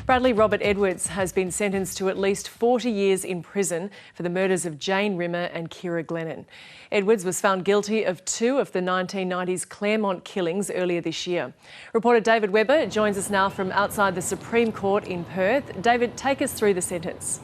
Bradley Robert Edwards has been sentenced to at least 40 years in prison for the murders of Jane Rimmer and Ciara Glennon. Edwards was found guilty of two of the 1990s Claremont killings earlier this year. Reporter David Webber joins us now from outside the Supreme Court in Perth. David, take us through the sentence.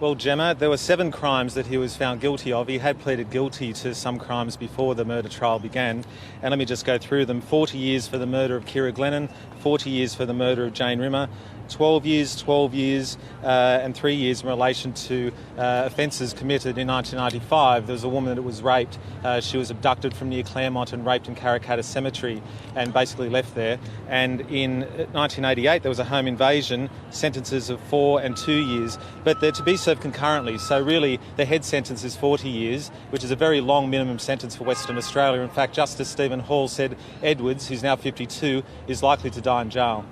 Well, Gemma, there were 7 crimes that he was found guilty of. He had pleaded guilty to some crimes before the murder trial began. And let me just go through them. 40 years for the murder of Ciara Glennon, 40 years for the murder of Jane Rimmer, 12 years, and 3 years in relation to offences committed in 1995. There was a woman that was raped. She was abducted from near Claremont and raped in Karrakatta Cemetery and basically left there. And in 1988, there was a home invasion, sentences of 4 and 2 years, but they're to be served concurrently. So really, the head sentence is 40 years, which is a very long minimum sentence for Western Australia. In fact, Justice Stephen Hall said Edwards, who's now 52, is likely to die in jail.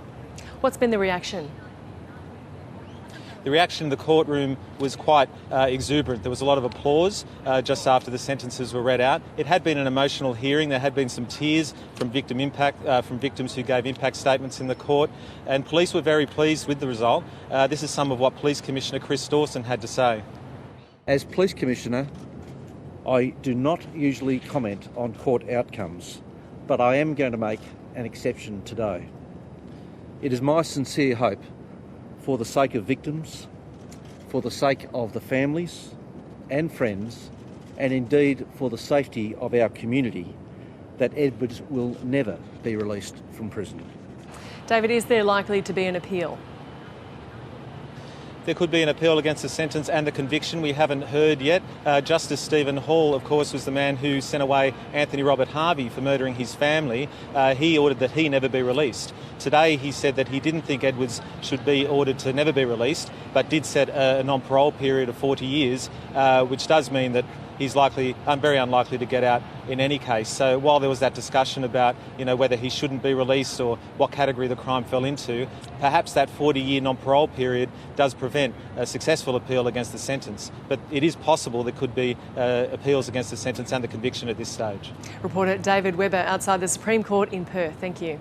What's been the reaction? The reaction in the courtroom was quite exuberant. There was a lot of applause just after the sentences were read out. It had been an emotional hearing. There had been some tears from victims who gave impact statements in the court, and police were very pleased with the result. This is some of what Police Commissioner Chris Dawson had to say. As Police Commissioner, I do not usually comment on court outcomes, but I am going to make an exception today. It is my sincere hope, for the sake of victims, for the sake of the families and friends, and indeed for the safety of our community, that Edwards will never be released from prison. David, is there likely to be an appeal? There could be an appeal against the sentence and the conviction. We haven't heard yet. Justice Stephen Hall, of course, was the man who sent away Anthony Robert Harvey for murdering his family. He ordered that he never be released. Today he said that he didn't think Edwards should be ordered to never be released, but did set a non-parole period of 40 years, which does mean that he's very unlikely to get out in any case. So while there was that discussion about, whether he shouldn't be released or what category the crime fell into, perhaps that 40-year non-parole period does prevent a successful appeal against the sentence. But it is possible there could be appeals against the sentence and the conviction at this stage. Reporter David Webber outside the Supreme Court in Perth. Thank you.